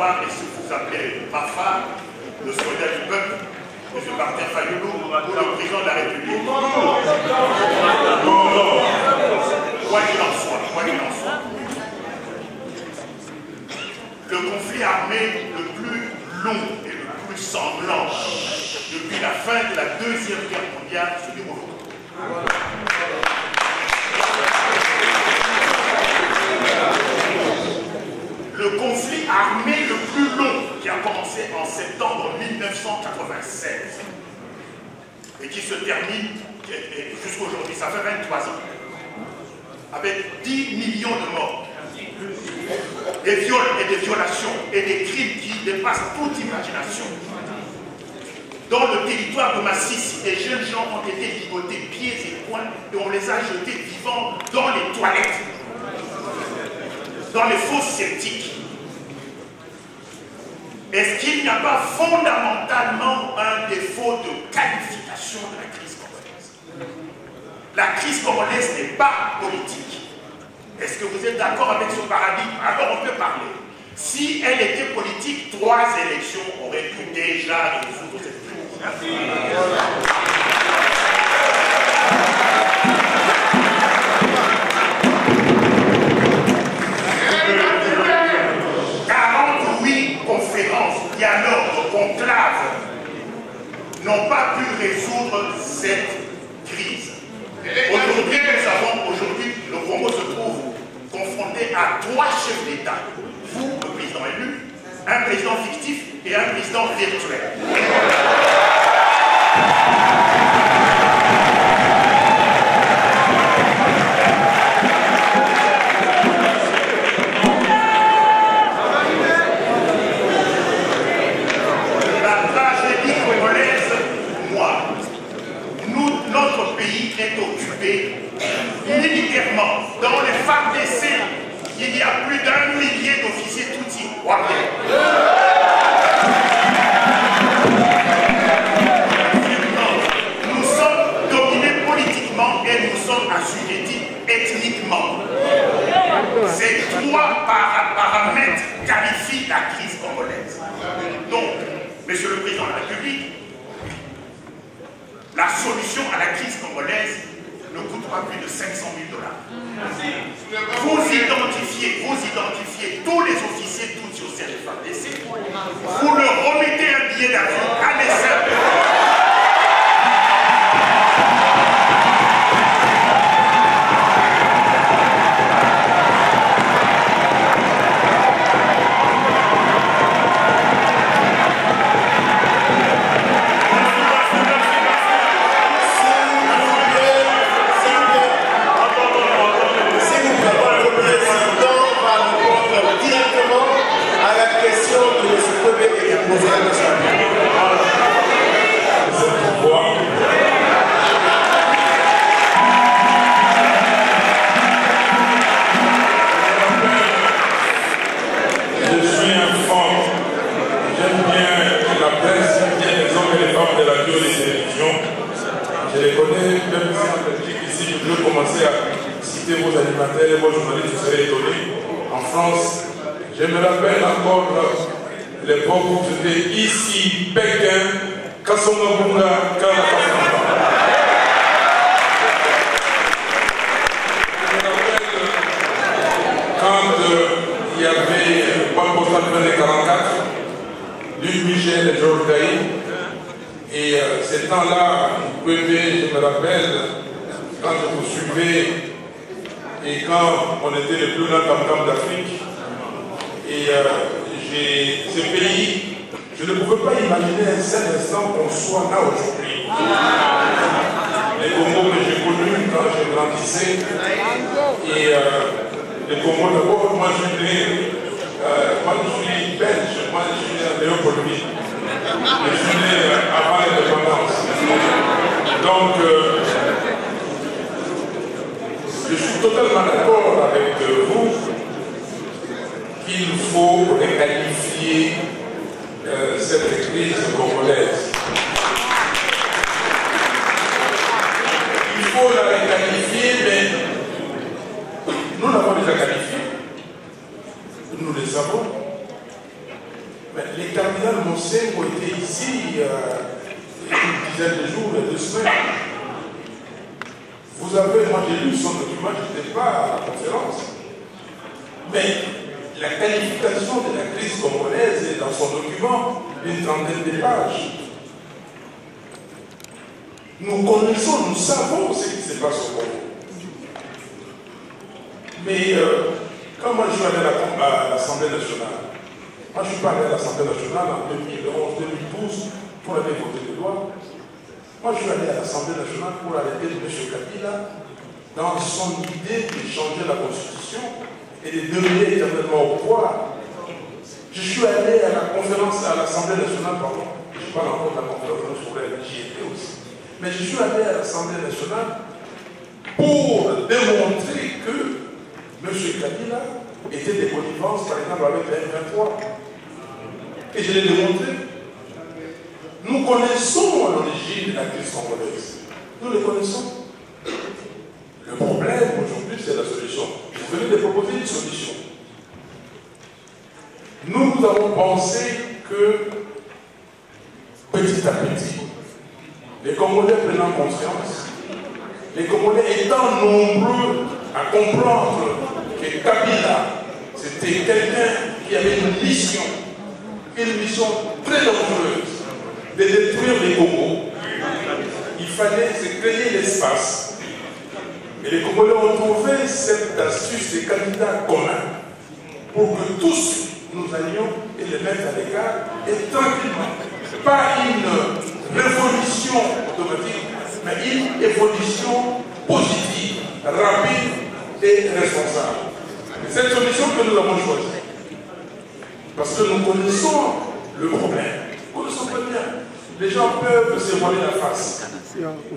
savoir et si vous appelez Mafa, le soldat du peuple, M. Martin Fayoulou, ou le président de la République. Non. Quoi qu'il en soit, le conflit armé le plus long et le plus sanglant depuis la fin de la Deuxième Guerre mondiale se déroule. Le conflit armé le plus long qui a commencé en septembre 1996 et qui se termine jusqu'à aujourd'hui, ça fait 23 ans, avec 10 millions de morts, des viols et des violations et des crimes qui dépassent toute imagination. Dans le territoire de Massissi, des jeunes gens ont été ligotés pieds et poings et on les a jetés vivants dans les toilettes, dans les fosses septiques. Est-ce qu'il n'y a pas fondamentalement un défaut de qualification de la crise congolaise? La crise congolaise n'est pas politique. Est-ce que vous êtes d'accord avec ce paradigme? Alors on peut parler. Si elle était politique, 3 élections auraient pu déjà résoudre cette crise. Conférences, dialogues, conclaves n'ont pas pu résoudre cette crise. Aujourd'hui, le Congo se trouve confronté à 3 chefs d'État. Vous, le président élu, un président fictif et un président virtuel. Est occupé militairement. Dans les FARDC, il y a plus d'1 millier d'officiers Tutsis. Nous sommes dominés politiquement et nous sommes assujettis ethniquement. Ces 3 paramètres qualifient la crise congolaise. Donc, Monsieur le Président de la République, la solution à la crise congolaise ne coûte pas plus de 500 000 $. Vous identifiez tous les officiers tous au sein des FARDC, vous leur remettez un billet d'avion à l'essai. Je les connais, même si en Belgique ici, je peux commencer à citer vos animateurs et vos journalistes, vous serez étonnés. En France, je me rappelle encore l'époque où j'étais ici, Pékin, Kassonga, Kalakafamba. Je me rappelle quand il y avait Paul Postal 44, Luc Michel et Georges Gaï. Et ces temps-là, je me rappelle, quand je vous suivais et quand on était le plus grand tam-tam d'Afrique, et ces pays, je ne pouvais pas imaginer un seul instant qu'on soit là aujourd'hui. Les Congos que j'ai connus quand je grandissais, et les Congos d'abord, moi je suis belge, moi je suis né en Léopoldville. Je suis né avant l'indépendance. Donc, je suis totalement d'accord avec vous qu'il faut requalifier cette crise congolaise. Il faut la requalifier, mais nous l'avons déjà qualifiée. Nous le savons. ici une dizaine de jours, 2 semaines. Vous avez, moi j'ai lu son document, je n'étais pas à la conférence. Mais la qualification de la crise congolaise est dans son document d'une trentaine de pages. Nous connaissons, nous savons ce qui se passe au Congo. Mais quand moi je suis allé à l'Assemblée nationale, moi je suis pas allé à l'Assemblée nationale en 2011-2012 pour aller voter des lois. Moi je suis allé à l'Assemblée nationale pour arrêter M. Kabila dans son idée de changer la Constitution et de demeurer éternellement au pouvoir. Je suis allé à la conférence, à l'Assemblée nationale, pardon, je parle encore de la conférence sur laquelle j'y étais aussi. Mais je suis allé à l'Assemblée nationale pour démontrer que M. Kabila était des connivences, par exemple, avec la M23. Et je l'ai démontré. Nous connaissons l'origine de la crise congolaise. Nous le connaissons. Le problème aujourd'hui, c'est la solution. Vous venez de proposer une solution. Nous avons pensé que, petit à petit, les Congolais prenant conscience, les Congolais étant nombreux à comprendre que Kabila, c'était quelqu'un qui avait une mission très dangereuse, de détruire les Congos. Il fallait se créer l'espace. Et les Congolais ont trouvé cette astuce des candidats communs pour que tous nous allions et les mettre à l'écart et tranquillement. Pas une révolution automatique, mais une évolution positive, rapide et responsable. Cette solution que nous avons choisie. Parce que nous connaissons le problème. Nous connaissons très bien. Les gens peuvent se voiler la face.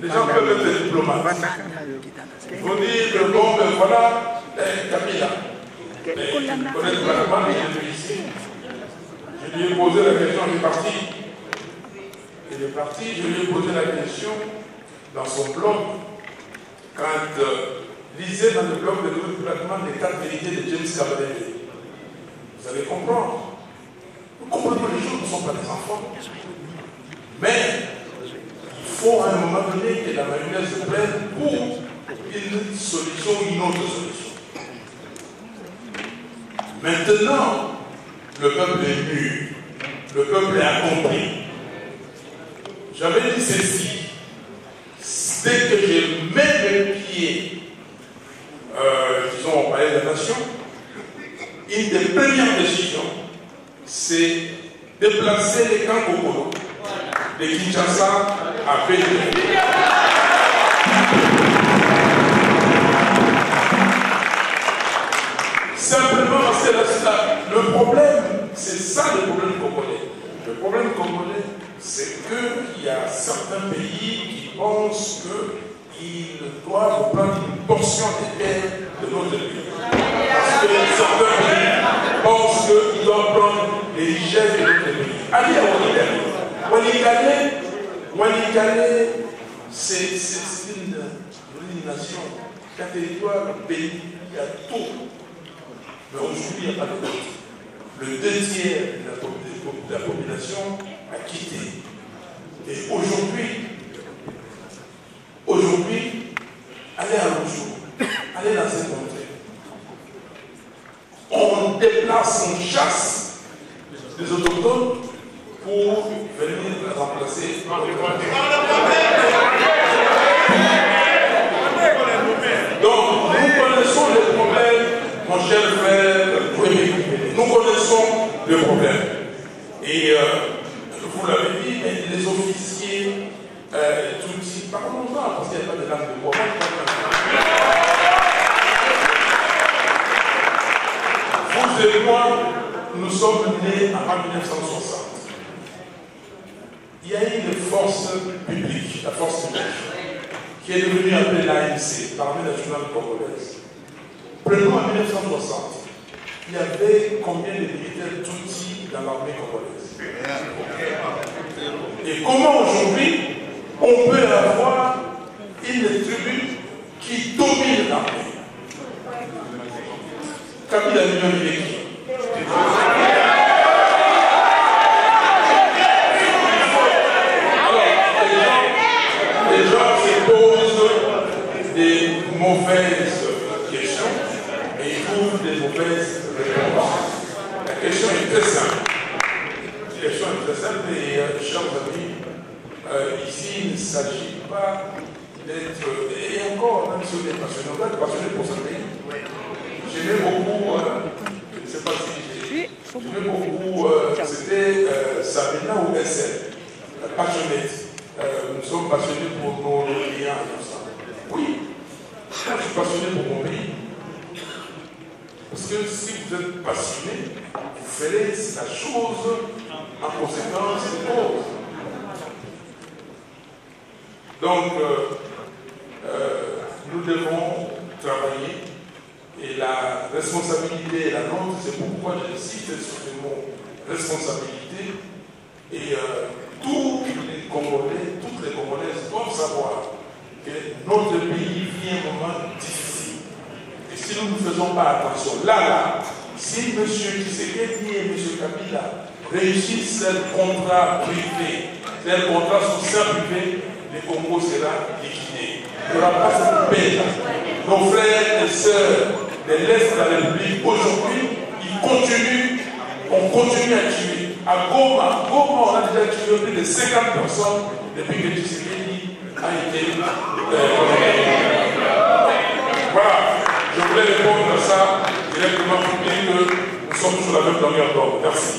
Les gens peuvent être diplomates. Ils vont dire, bon, ben voilà, Kabila. Mais je connais le Parlement, il est ici. Je lui ai posé la question du parti. Et le parti, je lui ai posé la question dans son blog, quand lisez dans le blog de développement des 4 vérités de James Cavalry. Vous allez comprendre. Nous comprenons que les gens ne sont pas des enfants. Mais il faut à un moment donné que la mayonnaise se prenne pour une solution ou une autre solution. Maintenant, le peuple est mûr, le peuple a compris. J'avais dit ceci, dès que je mets mes pieds, disons au palais de la nation, une des premières décisions, c'est déplacer les camps Kokolo de Kinshasa à Bénin. Simplement parce que le problème, c'est ça le problème congolais. Le problème congolais, c'est qu'il y a certains pays qui pensent qu'ils doivent prendre une portion des terres de notre pays. Parce que certains pays pensent qu'ils doivent prendre les richesses de notre pays. Allez à Walikale, c'est une nation, un territoire, un pays, il y a tout. Mais aujourd'hui, il n'y a pas de vote. Le 2 tiers de la population a quitté. Et aujourd'hui, allez à Rougeau, allez dans cette contrée. On déplace, on chasse les autochtones pour venir remplacer. Donc, nous connaissons les problèmes, mon cher frère, nous connaissons le problème. Et vous l'avez dit, mais les officiers, tout ici, parlons-en, parce qu'il n'y a pas de langue de bois. Vous et moi, nous sommes nés en 1960. Il y a eu une force publique, la force publique, qui est devenue appelée l'ANC, l'Armée nationale congolaise. Prenons en 1960, il y avait combien de militaires Tutsis dans l'armée congolaise? Et comment aujourd'hui on peut avoir une tribu qui domine l'armée? Kabila lui-même est qui? mauvaises questions et ils trouvent des mauvaises réponses. La question est très simple. La question est très simple et, chers amis, ici il ne s'agit pas d'être, et encore, même si on est passionné, on doit être passionné pour ce pays. J'aimais beaucoup, je ne sais pas si j'aimais beaucoup, c'était Sabina ou SL, passionnée. Nous sommes passionnés pour nos clients et tout ça. Oui, moi je suis passionné pour mon pays. Parce que si vous êtes passionné, vous ferez la chose en conséquence des causes. Donc, nous devons travailler et la responsabilité est la nôtre. C'est pourquoi j'insiste sur le mot responsabilité. Et tous les Congolais, toutes les Congolaises doivent savoir que notre pays vit un moment difficile. Et si nous ne faisons pas attention, là, si M. Tshisekedi et M. Kabila réussissent leur contrat privé, leur contrat social privé, le Congo sera liquidé. Il n'y aura pas cette paix. Nos frères et sœurs de l'Est de la République, aujourd'hui, on continue à tuer. À Goma, on a déjà tué plus de 50 personnes depuis que Tshisekedi a été. Voilà, je voulais répondre à ça directement pour dire que nous sommes sur la même longueur d'onde. Merci.